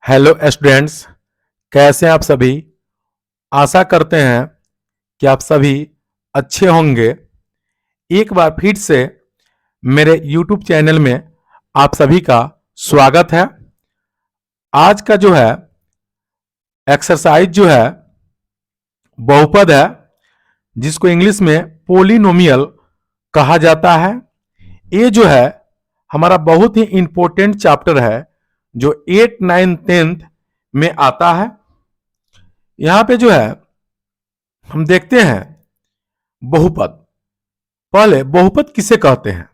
Hello students, कैसे हैं आप सभी। आशा करते हैं कि आप सभी अच्छे होंगे। एक बार फिर से मेरे YouTube चैनल में आप सभी का स्वागत है। आज का जो है एक्सरसाइज जो है बहुपद है, जिसको इंग्लिश में पोलिनोमियल कहा जाता है। ये जो है हमारा बहुत ही इंपॉर्टेंट चैप्टर है जो 8, 9, 10 में आता है। यहां पे जो है हम देखते हैं बहुपद। पहले बहुपद किसे कहते हैं?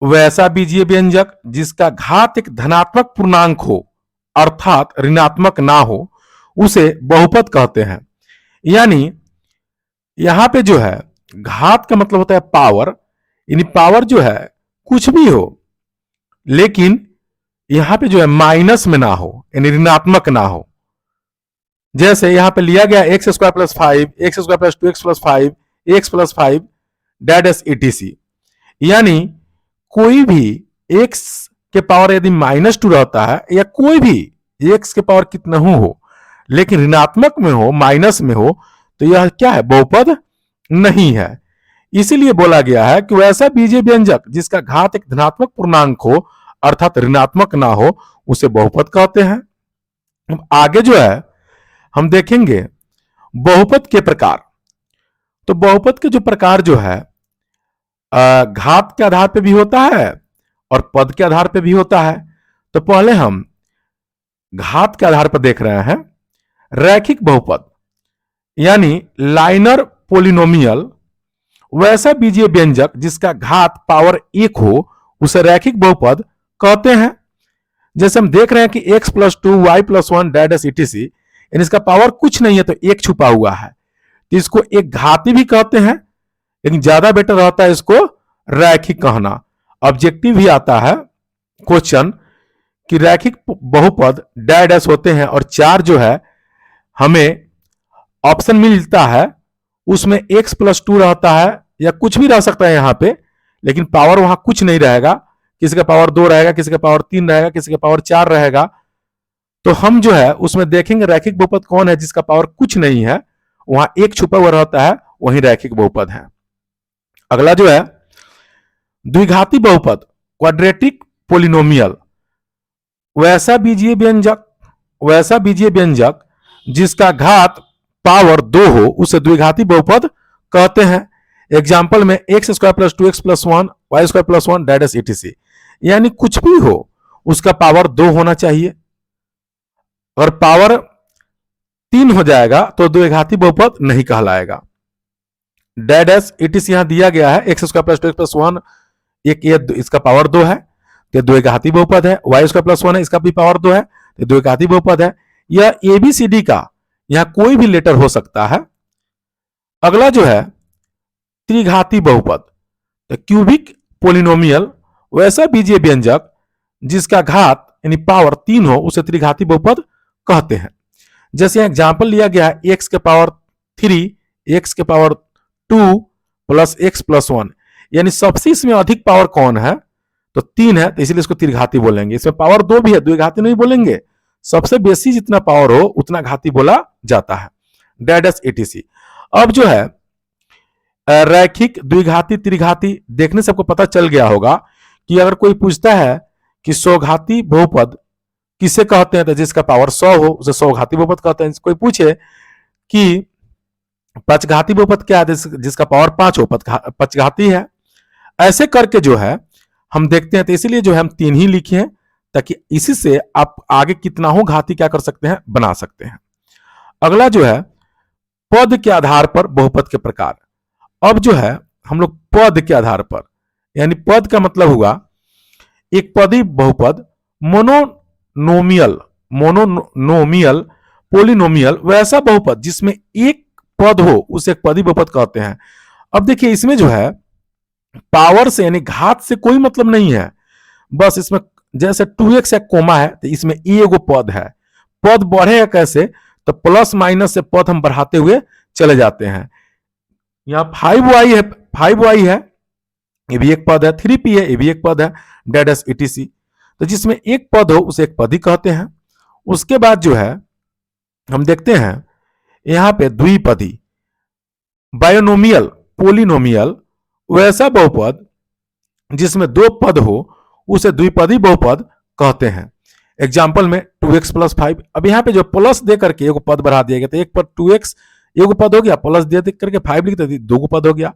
वैसा बीजीय व्यंजक जिसका घात एक धनात्मक पूर्णांक हो अर्थात ऋणात्मक ना हो, उसे बहुपद कहते हैं। यानी यहां पे जो है घात का मतलब होता है पावर, यानी पावर जो है कुछ भी हो, लेकिन यहां पे जो है माइनस में ना हो, यानी ऋणात्मक ना हो। जैसे यहां पे लिया गया x square plus 5, x square plus 2x plus 5, x plus 5 that S etc। यानी कोई भी x के पावर यदि -2 रहता है या कोई भी x के पावर कितना हो, लेकिन ऋणात्मक में हो, माइनस में हो, तो यह क्या है? बहुपद नहीं है। इसीलिए बोला गया है कि वैसा बीजीय व्यंजक जिसका घात एक धनात्मक पूर्णांक हो अर्थात ऋणात्मक ना हो, उसे बहुपद कहते हैं। अब आगे जो है हम देखेंगे बहुपद के प्रकार। तो बहुपद के जो प्रकार जो है घात के आधार पे भी होता है और पद के आधार पे भी होता है। तो पहले हम घात के आधार पर देख रहे हैं रैखिक बहुपद, यानी लाइनर पोलिनोमियल। वैसा बीजीय व्यंजक जिसका घात पावर 1 हो, उसे रैखिक बहुपद कहते हैं। जैसे हम देख रहे हैं कि x plus 2 y plus 1 that's etc, यानी इसका पावर कुछ नहीं है तो एक छुपा हुआ है, तो इसको एक घाती भी कहते हैं, लेकिन ज्यादा बेटर रहता है इसको रैखिक कहना। ऑब्जेक्टिव भी आता है क्वेश्चन कि रैखिक बहुपद डैट एस होते हैं और चार जो है हमें ऑप्शन मिलता है, उसमें x प्लस 2 रहता है या कुछ भी रह सकता है यहां पे, लेकिन पावर वहां कुछ नहीं रहेगा। किसी का पावर 2 रहेगा, किसी का पावर 3 रहेगा, किसी का पावर 4 रहेगा। तो हम जो है उसमें देखेंगे रैखिक बहुपद कौन है जिसका पावर कुछ नहीं है, वहां एक छुपा हुआ रहता है, वही रैखिक बहुपद है। अगला जो है द्विघाती बहुपद, क्वाड्रेटिक पोलिनोमियल। वैसा बीजीय व्यंजक जिसका घात पावर 2 हो, उसे द्विघाती बहुपद कहते हैं। एग्जाम्पल में x square plus 2x plus 1 y square plus 1 that's etc। यानी कुछ भी हो उसका पावर 2 होना चाहिए। अगर पावर 3 हो जाएगा तो द्विघाती बहुपद नहीं कहलाएगा। डैट एस etc यहां दिया गया है, x square plus 2x plus 1, एक ये इसका पावर 2 है तो द्विघाती बहुपद है। वाई स्क्वायर प्लस 1 है, इसका भी पावर 2 है तो द्विघाती बहुपद है। यह एबीसीडी का यहां कोई भी लेटर हो सकता है। अगला जो है त्रिघाती बहुपद, तो क्यूबिक पोलिनोमियल। वैसा बीजीय व्यंजक जिसका घात यानी पावर 3 हो, उसे त्रिघाती बहुपद कहते हैं। जैसे एग्जाम्पल लिया गया है एक्स के पावर 3, एक्स के पावर 2 प्लस एक्स प्लस 1, यानी सबसे इसमें अधिक पावर कौन है? तो 3 है, तो इसलिए इसको त्रिघाती बोलेंगे। इसमें पावर 2 भी है, द्विघाती नहीं बोलेंगे। सबसे बेसी जितना पावर हो उतना घाती बोला जाता है, डैट एस etc। अब जो है रैखिक द्विघाती त्रिघाती देखने से आपको पता चल गया होगा कि अगर कोई पूछता है कि सौघाती बहुपद किसे कहते हैं, तो जिसका पावर 100 हो उसे सौघाती बहुपद कहते हैं। कोई पूछे कि पंचघाती बहुपद क्या है, जिसका पावर 5 हो, पंचघाती है। ऐसे करके जो है हम देखते हैं, तो इसीलिए जो है हम 3 ही लिखे हैं, ताकि इसी से आप आगे कितना हो घाती क्या कर सकते हैं, बना सकते हैं। अगला जो है पद के आधार पर बहुपद के प्रकार। अब जो है हम लोग पद के आधार पर, यानी पद का मतलब हुआ एक पदी बहुपद, मोनोनोमियल पोलिनोमियल। वैसा बहुपद जिसमें एक पद हो उसे एक पदी बहुपद कहते हैं। अब देखिए इसमें जो है पावर से यानी घात से कोई मतलब नहीं है, बस इसमें जैसे 2x या कोमा है तो इसमें एगो पद है। पद बढ़ेगा कैसे? तो प्लस माइनस से पद हम बढ़ाते हुए चले जाते हैं। यहां 5y है, 5y है, ये भी एक पद है। 3p है, ये भी एक पद है, डैट एस etc। तो जिसमें एक पद हो उसे एक पद ही कहते हैं। उसके बाद जो है हम देखते हैं यहां पे द्विपदी, बायोनोमियल, पोलिनोमियल, वैसा बहुपद जिसमें दो पद हो उसे द्विपदी बहुपद कहते हैं। एग्जाम्पल में 2x प्लस 5, अब यहाँ पे जो प्लस दे करके एक पद बढ़ा दिया गया, तो एक पद 2x एक पद हो गया, प्लस दे करके 5 लिख देते दो पद हो गया,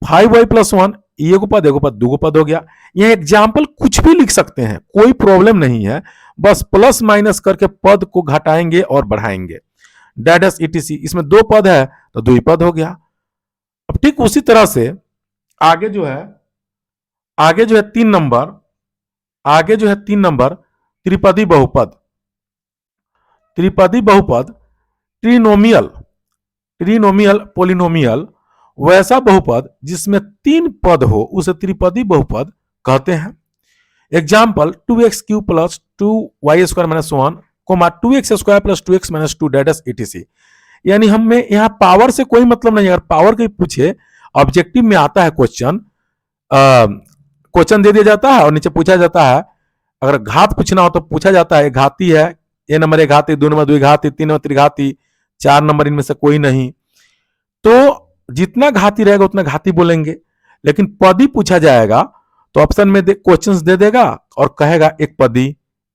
5y प्लस 1 एक पद दो पद हो गया। यह एग्जाम्पल कुछ भी लिख सकते हैं, कोई प्रॉब्लम नहीं है, बस प्लस माइनस करके पद को घटाएंगे और बढ़ाएंगे। डैडस ईटीसी, इसमें दो पद है तो द्विपद हो गया। अब ठीक उसी तरह से आगे जो है 3 नंबर, आगे जो है 3 नंबर त्रिपदी बहुपद, त्रिपदी बहुपद, ट्रिनोमियल, ट्रिनोमियल, पोलिनोमियल, वैसा बहुपद जिसमें 3 पद हो उसे त्रिपदी बहुपद कहते हैं। Example 2x cube plus 2y square minus 1 comma 2x square plus 2x minus 2 that etc. यानी हमें यहाँ पावर से कोई मतलब नहीं, अगर पावर के पूछे ऑब्जेक्टिव में आता है क्वेश्चन, क्वेश्चन दे दिया जाता है और नीचे पूछा जाता है, अगर घात पूछना हो तो पूछा जाता है घाती है, ए नंबर एक घाती, 2 नंबर द्विघाती, 3 नंबर त्रिघाती, 4 नंबर इनमें से कोई नहीं, तो जितना घाती रहेगा उतना घाती बोलेंगे। लेकिन पदी पूछा जाएगा तो ऑप्शन में क्वेश्चंस दे देगा और कहेगा एक पदी,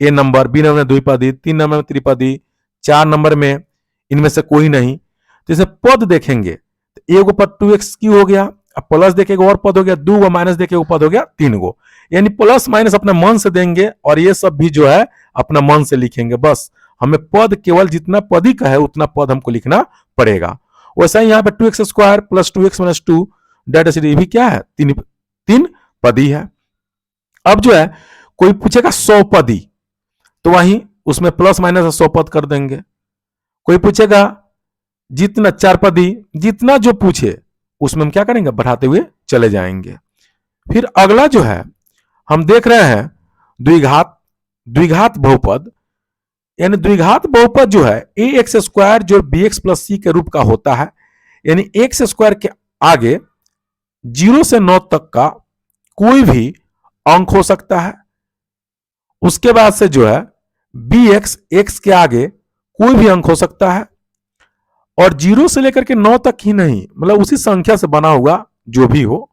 ए नंबर, बी नंबर में द्विपदी, 3 नंबर में त्रिपदी, 4 नंबर में इनमें से कोई नहीं। तो इसे पद देखेंगे तो एगो पद 2x क्यू हो गया, अब प्लस देखेगा और पद हो गया 2 गो, माइनस देखेगा पद हो गया 3 गो। यानी प्लस माइनस अपने मन से देंगे और ये सब भी जो है अपना मन से लिखेंगे। बस हमें पद केवल जितना पदी का है उतना पद हमको लिखना पड़ेगा। वैसा ही यहाँ पे 2x square plus 2x minus 2 date ये भी क्या है, तीन पदी है। अब जो है कोई पूछेगा 100 पदी तो वहीं उसमें प्लस माइनस 100 पद कर देंगे। कोई पूछेगा जितना 4 पदी, जितना जो पूछे उसमें हम क्या करेंगे, बढ़ाते हुए चले जाएंगे। फिर अगला जो है हम देख रहे हैं द्विघात बहुपद, यानी द्विघात बहुपद जो है ए एक्स स्क्वायर जो बी एक्स प्लस सी के रूप का होता है, यानी एक्स स्क्वायर के आगे 0 से 9 तक का कोई भी अंक हो सकता है। उसके बाद से जो है बी एक्स के आगे कोई भी अंक हो सकता है, और 0 से लेकर के 9 तक ही नहीं, मतलब उसी संख्या से बना हुआ जो भी हो।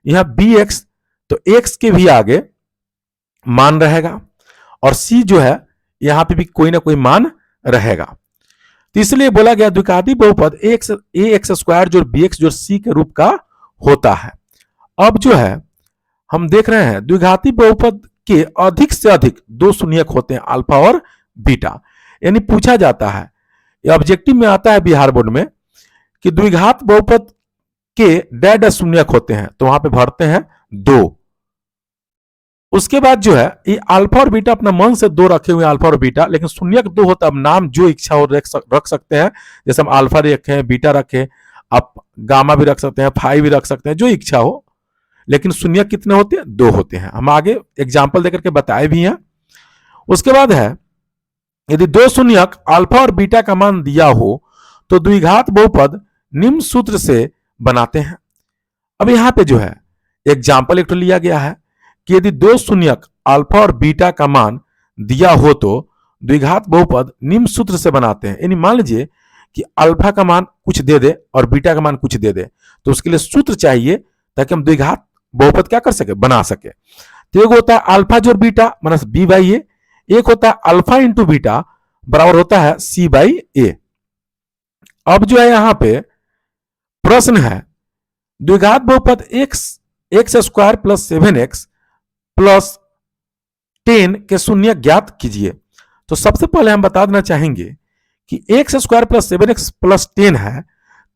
यहां बी एक्स तो एक्स के भी आगे मान रहेगा, और सी जो है यहां पे भी कोई ना कोई मान रहेगा। तो इसलिए बोला गया द्विघाती बहुपद ए एक्स स्क्वायर जो बी एक्स जो सी के रूप का होता है। अब जो है हम देख रहे हैं द्विघाती बहुपद के अधिक से अधिक 2 शून्यक होते हैं, अल्फा और बीटा। यानी पूछा जाता है, ऑब्जेक्टिव में आता है बिहार बोर्ड में कि द्विघात बहुपद के डैड शून्यक होते हैं, तो वहां पे भरते हैं 2। उसके बाद जो है ये अल्फा और बीटा अपना मन से 2 रखे हुए हैं, अल्फा और बीटा, लेकिन शून्यक 2 होता है। अब नाम जो इच्छा हो रख सकते हैं, जैसे हम अल्फा रखें, बीटा रखें, आप गामा भी रख सकते हैं, फाई भी रख सकते हैं, जो इच्छा हो। लेकिन शून्यक कितने होते हैं, 2 होते हैं। हम आगे एग्जाम्पल देकर के बताए भी हैं। उसके बाद है यदि 2 शून्यक अल्फा और बीटा का मान दिया हो तो द्विघात बहुपद निम्न सूत्र से बनाते हैं। अब यहां पे जो है एग्जाम्पल एक तो लिया गया है कि यदि 2 शून्यक अल्फा और बीटा का मान दिया हो तो द्विघात बहुपद निम्न सूत्र से बनाते हैं। यानी मान लीजिए कि अल्फा का मान कुछ दे दे और बीटा का मान कुछ दे दे, तो उसके लिए सूत्र चाहिए ताकि हम द्विघात बहुपद क्या कर सके, बना सके। तो एक होता है अल्फा जोड़ बीटा माइनस बी बाई ए, एक होता है अल्फा इंटू बीटा बराबर होता है सी बाई ए। अब जो है यहां पे प्रश्न है द्विघात बहुपद x square plus 7x plus 10 के शून्य ज्ञात कीजिए। तो सबसे पहले हम बता देना चाहेंगे कि x square plus 7x plus 10 है,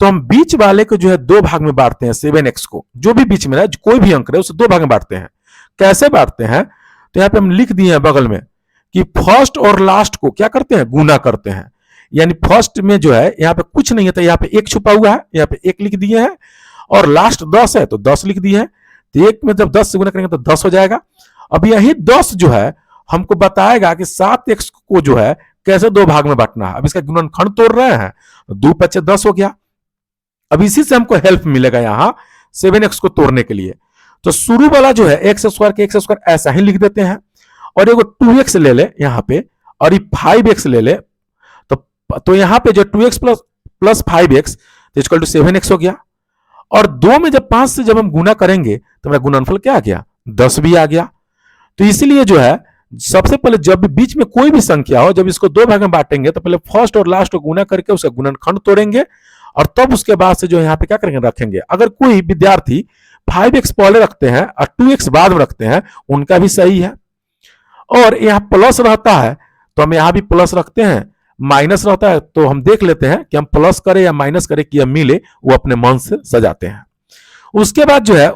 तो हम बीच वाले को जो है 2 भाग में बांटते हैं। 7x को जो भी बीच में रहे, कोई भी अंक रहे, उसे 2 भाग में बांटते हैं। कैसे बांटते हैं, तो यहाँ पे हम लिख दिए हैं बगल में कि फर्स्ट और लास्ट को क्या करते हैं, गुना करते हैं। यानी फर्स्ट में जो है यहाँ पे कुछ नहीं है तो यहाँ पे 1 छुपा हुआ है, यहाँ पे 1 लिख दिए हैं, और लास्ट 10 है तो 10 लिख दिए हैं। तो 1 में जब 10 से गुना करेंगे तो 10 हो जाएगा। अब यही 10 जो है हमको बताएगा कि 7x को जो है कैसे 2 भाग में बांटना है। अब इसका गुणनखंड तोड़ रहे हैं, 2 × 10 हो गया। अब इसी से हमको हेल्प मिलेगा यहाँ 7x को तोड़ने के लिए। तो शुरू वाला जो है एक्स स्क्वायर के एक्स स्क्वायर ऐसा ही लिख देते हैं, और एगो 2x ले ले यहाँ पे, और ये 5x ले ले, तो यहाँ पे जो 2x प्लस 5x तो इक्वल टू 7x हो गया। और 2 में जब 5 से जब हम गुना करेंगे तो मेरा गुणनफल क्या आ गया, 10 भी आ गया। तो इसीलिए जो है सबसे पहले जब भी बीच में कोई भी संख्या हो, जब इसको दो भाग में बांटेंगे तो पहले फर्स्ट और लास्ट को गुना करके उसका गुणनखंड तोड़ेंगे, और तब उसके बाद से जो यहाँ पे क्या करेंगे, रखेंगे। अगर कोई विद्यार्थी 5x पहले रखते हैं और 2x बाद में रखते हैं, उनका भी सही है। और यहाँ प्लस रहता है तो हम यहाँ भी प्लस रखते हैं, माइनस रहता है तो हम देख लेते हैं कि हम प्लस करें या माइनस करें कि हम मिले, वो अपने मन से सजाते हैं। उसके बाद जो है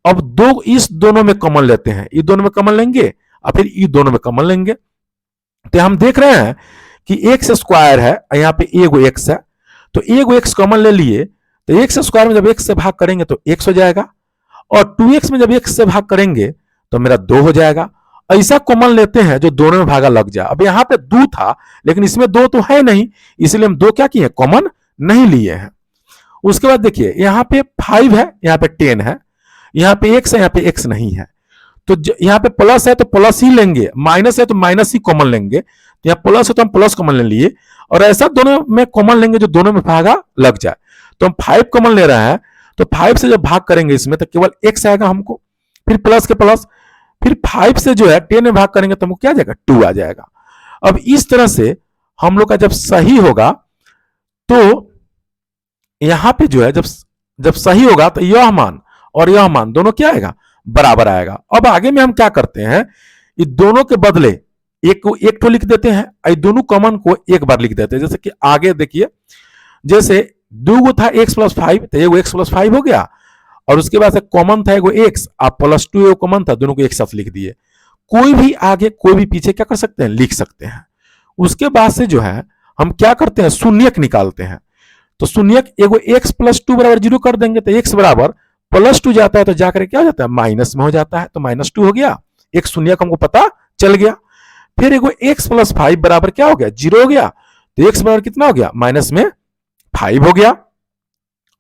अब दो इस दोनों में कॉमन लेते हैं, ये दोनों में कॉमन लेंगे और फिर ये दोनों में कॉमन लेंगे। तो हम देख रहे हैं कि एक्स स्क्वायर है, यहाँ पे एगो एक्स है, तो एगो एक्स कॉमन ले लिए, तो एक्स स्क्वायर में जब एक्स से भाग करेंगे तो एक्स हो जाएगा, और 2x में जब एक्स से भाग करेंगे तो मेरा 2 हो जाएगा। ऐसा कॉमन लेते हैं जो दोनों में भागा लग जाए। अब यहाँ पे 2 था लेकिन इसमें 2 तो है नहीं, इसलिए हम 2 क्या किए, कॉमन नहीं लिए हैं। उसके बाद देखिए यहाँ पे 5 है, यहाँ पे 10 है, यहाँ पे x है, यहाँ पे x नहीं है, तो यहाँ पे प्लस है तो प्लस ही लेंगे, माइनस है तो माइनस ही कॉमन लेंगे, तो यहाँ प्लस है तो हम प्लस कॉमन ले लिए, और ऐसा दोनों में कॉमन लेंगे जो दोनों में भागा लग जाए। तो हम 5 कॉमन ले रहे हैं, तो 5 से जब भाग करेंगे इसमें तो केवल x आएगा हमको, फिर प्लस के प्लस, फिर 5 से जो है 10 में भाग करेंगे तो हमको क्या आ जाएगा, 2 आ जाएगा। अब इस तरह से हम लोग का जब सही होगा तो यहां पे जो है जब सही होगा तो यह मान और यह मान दोनों क्या आएगा, बराबर आएगा। अब आगे में हम क्या करते हैं, ये दोनों के बदले एक को एक तो लिख देते हैं, ये दोनों कॉमन को एक बार लिख देते हैं। जैसे कि आगे देखिए, जैसे 2 था x प्लस 5, तो एगो x प्लस 5 हो गया, और उसके बाद से कॉमन था एगो x, आप प्लस 2 एगो कॉमन था, दोनों को एक साथ लिख दिए। कोई भी आगे कोई भी पीछे क्या कर सकते हैं, लिख सकते हैं। उसके बाद से जो है हम क्या करते हैं, शून्यक निकालते हैं। तो शून्यक एगो x प्लस 2 बराबर 0 कर देंगे तो x बराबर प्लस 2 जाता है तो जाकर क्या हो जाता है, माइनस में हो जाता है, तो माइनस 2 हो गया। एक शून्यक हमको पता चल गया। फिर एगो x प्लस 5 बराबर क्या हो गया, 0 हो गया, तो x बराबर कितना हो गया, माइनस में 5 हो गया।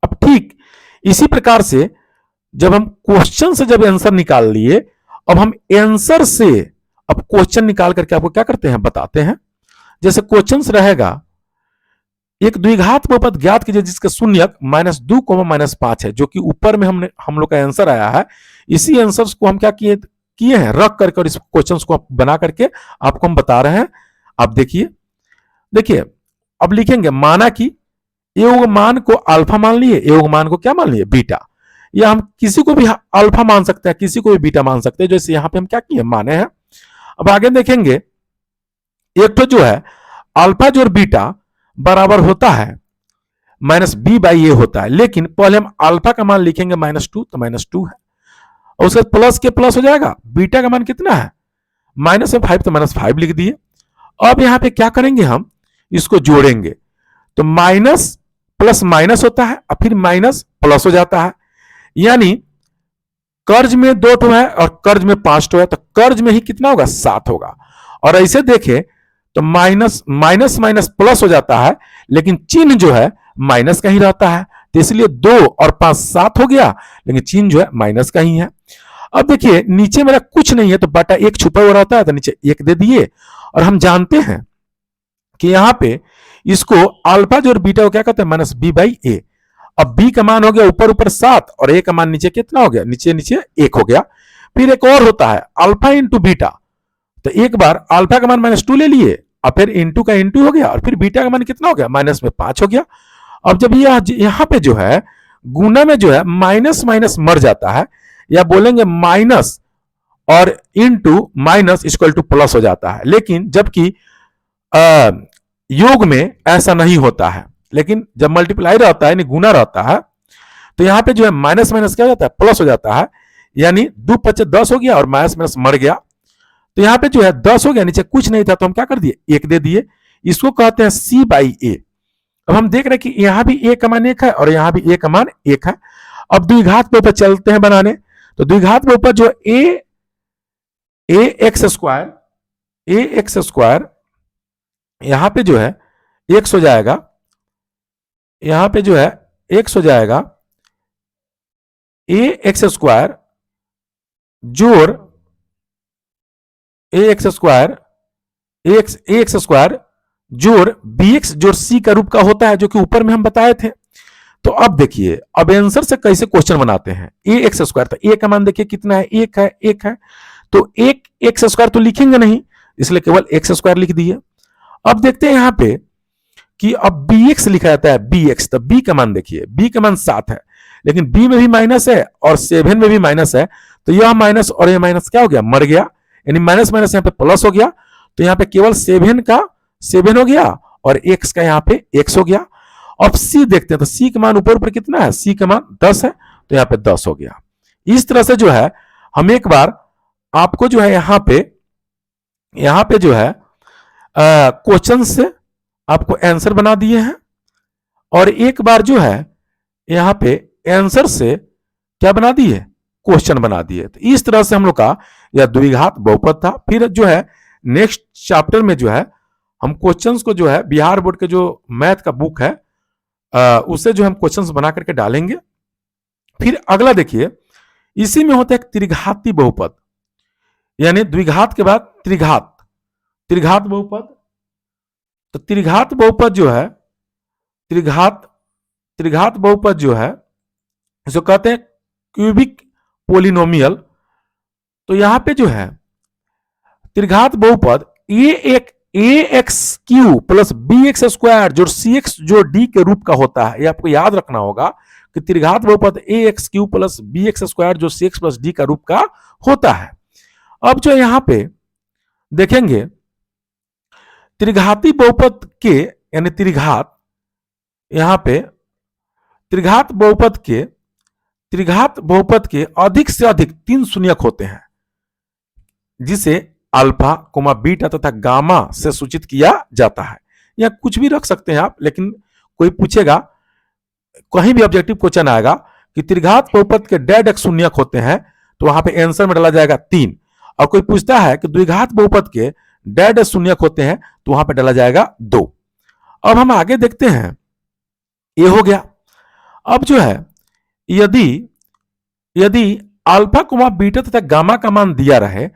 अब ठीक इसी प्रकार से जब हम क्वेश्चन से जब आंसर निकाल लिए, अब हम आंसर से अब क्वेश्चन निकाल करके आपको क्या करते हैं, बताते हैं। जैसे क्वेश्चन रहेगा, एक द्विघात बहुपद ज्ञात कीजिए जिसका शून्यक -2 -5 है, जो कि ऊपर में हम लोग का आंसर आया है। इसी आंसर को हम क्या किए हैं, रख करके और इस क्वेश्चन को बना करके आपको हम बता रहे हैं। आप देखिए अब लिखेंगे, माना कि एगो मान को अल्फा मान लिए, एगो मान को क्या मान लिए, बीटा, या हम किसी को भी अल्फा मान सकते हैं, किसी को भी बीटा मान सकते हैं, जैसे यहां पे हम क्या किए, माने हैं। अब आगे देखेंगे, एक तो जो है अल्फा जो बीटा बराबर होता है -b/a होता है, लेकिन पहले हम अल्फा का मान लिखेंगे -2, तो -2 है, और उसके प्लस के प्लस हो जाएगा। बीटा का मान कितना है, -5, तो -5 लिख दिए। अब यहां पे क्या करेंगे, हम इसको जोड़ेंगे, तो माइनस प्लस माइनस होता है और फिर माइनस प्लस हो जाता है, यानी कर्ज में 2 है और कर्ज में 5 है, तो कर्ज में ही कितना होगा, 7 होगा। और ऐसे देखें तो माइनस माइनस माइनस प्लस हो जाता है, लेकिन चिन्ह जो है माइनस का ही रहता है, तो इसलिए 2 और 5 7 हो गया, लेकिन चिन्ह जो है माइनस का ही है। अब देखिए नीचे मेरा कुछ नहीं है तो बटा 1 छुपा हुआ रहता है, तो नीचे 1 दे दिए। और हम जानते हैं कि यहां पे इसको अल्फा जो और बीटा को क्या कहते हैं, -b/a। अब b का मान हो गया ऊपर ऊपर 7 और a का मान नीचे कितना हो गया, नीचे नीचे 1 हो गया। फिर एक और होता है अल्फा इंटू बीटा, तो एक बार अल्फा का मान -2 ले लिए और फिर इंटू का इंटू हो गया, और फिर बीटा का मान कितना हो गया, -5 हो गया। अब जब यहां पे जो है गुना में जो है माइनस माइनस मर जाता है, या बोलेंगे माइनस और into minus equal two plus हो जाता है, लेकिन जबकि योग में ऐसा नहीं होता है। लेकिन जब मल्टीप्लाई रहता है यानी गुना रहता है, तो यहां पे जो है माइनस माइनस क्या हो जाता है, प्लस हो जाता है, यानी 2 × 5 = 10 हो गया और माइनस माइनस मर गया। तो यहां पे जो है 10 हो गया, नीचे कुछ नहीं था तो हम क्या कर दिए, 1 दे दिए। इसको कहते हैं c/a। अब हम देख रहे हैं कि यहां भी a का मान 1 है और यहां भी a का मान 1 है। अब द्विघात बहुपद चलते हैं बनाने, तो द्विघात बहुपद जो ax² यहां पे जो है x हो जाएगा, यहां पे जो है x हो जाएगा ax² जोड़ ए एक्स स्क्वायर ए एक्स स्क्वायर जोड़ बी एक्स जोड़ सी का रूप का होता है, जो कि ऊपर में हम बताए थे। तो अब देखिए, अब आंसर से कैसे क्वेश्चन बनाते हैं। ए एक्स स्क्वायर, तो ए का मान देखिए कितना है, एक है, एक है, तो एक एक्स स्क्वायर तो लिखेंगे नहीं, इसलिए केवल एक्स स्क्वायर लिख दिए। अब देखते हैं यहां पे कि अब बी एक्स लिखा जाता है, बी एक्स, तो बी का मान देखिए, बी का मान 7 है, लेकिन बी में भी माइनस है और 7 में भी माइनस है, तो यह माइनस और यह माइनस क्या हो गया, मर गया, यानी माइनस माइनस यहां पे प्लस हो गया, तो यहां पे केवल 7 का 7 हो गया और एक्स का यहां पे एक्स हो गया। अब सी देखते हैं, तो सी का मान ऊपर ऊपर कितना है, सी का मान 10 है, तो यहां पे 10 हो गया। इस तरह से जो है हम एक बार आपको जो है यहां पे जो है क्वेश्चन से आपको आंसर बना दिए हैं, और एक बार जो है यहां पे आंसर से क्या बना दिए, क्वेश्चन बना दिए। तो इस तरह से हम लोग का यह द्विघात बहुपद था। फिर जो है नेक्स्ट चैप्टर में जो है हम क्वेश्चंस को जो है बिहार बोर्ड के जो मैथ का बुक है उससे जो हम क्वेश्चंस बना करके डालेंगे। फिर अगला देखिए, इसी में होता है एक त्रिघाती बहुपद, यानी द्विघात के बाद त्रिघात, त्रिघात बहुपद। तो त्रिघात बहुपद जो है, त्रिघात बहुपद जो है इसको कहते हैं क्यूबिक पोलिनोमियल। तो यहां पे जो है त्रिघात बहुपद a x cube plus b x square जो सी एक्स जो डी के रूप का होता है, ये आपको याद रखना होगा कि त्रिघात बहुपद a x cube plus b x square जो सी एक्स प्लस डी का रूप का होता है। अब जो यहां पे देखेंगे त्रिघाती बहुपद के, यानी त्रिघात, यहां पे त्रिघात बहुपद के अधिक से अधिक 3 शून्यक होते हैं, जिसे अल्फा कोमा बीटा तथा गामा से सूचित किया जाता है। या कुछ भी रख सकते हैं आप, लेकिन कोई पूछेगा, कहीं भी ऑब्जेक्टिव क्वेश्चन आएगा कि त्रिघात बहुपद के डेड एक शून्यक होते हैं, तो वहां पे आंसर में डाला जाएगा 3। और कोई पूछता है कि द्विघात बहुपद के डेड शून्यक होते हैं, तो वहां पे डाला जाएगा 2। अब हम आगे देखते हैं, ये हो गया। अब जो है यदि अल्फा कोमा बीटा तथा गामा का मान दिया रहे,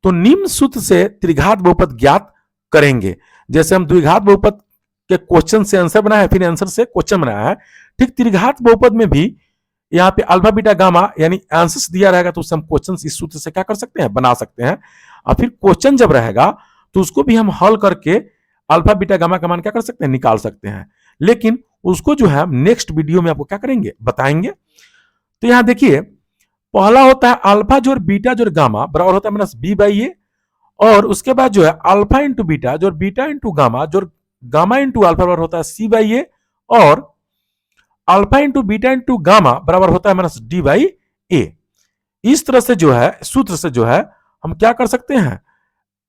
तो निम्न सूत्र से त्रिघात बहुपद ज्ञात करेंगे। जैसे हम द्विघात बहुपद के क्वेश्चन से आंसर बनाया है, फिर आंसर से क्वेश्चन बनाया है, ठीक त्रिघात बहुपद में भी यहाँ पे अल्फा बीटा गामा यानी आंसर्स दिया रहेगा, तो उससे हम क्वेश्चन इस सूत्र से क्या कर सकते हैं, बना सकते हैं। और फिर क्वेश्चन जब रहेगा तो उसको भी हम हल करके अल्फा बीटा गामा का मान क्या कर सकते हैं, निकाल सकते हैं। लेकिन उसको जो है नेक्स्ट वीडियो में आपको क्या करेंगे, बताएंगे। तो यहां देखिए, पहला होता है अल्फा जोड़ बीटा जोड़ गामा बराबर होता है माइनस बी बाई ए, और उसके बाद जो है अल्फा इंटू बीटा जोड़ बीटा इंटू गामा जोड़ गामा इंटू अल्फा बराबर होता है सी बाई ए, और alpha into beta into gamma बराबर होता है माइनस डी बाई ए। इस तरह से जो है सूत्र से जो है हम क्या कर सकते हैं,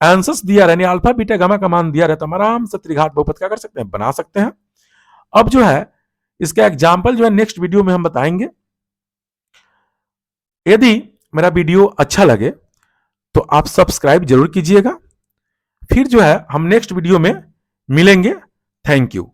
आंसर्स दिया रहे, अल्फा बीटा गामा का मान दिया रहता है, आराम से त्रिघात बहुपद क्या कर सकते हैं, बना सकते हैं। अब जो है इसका एग्जाम्पल जो है नेक्स्ट वीडियो में हम बताएंगे। यदि मेरा वीडियो अच्छा लगे तो आप सब्सक्राइब जरूर कीजिएगा। फिर जो है हम नेक्स्ट वीडियो में मिलेंगे। Thank you.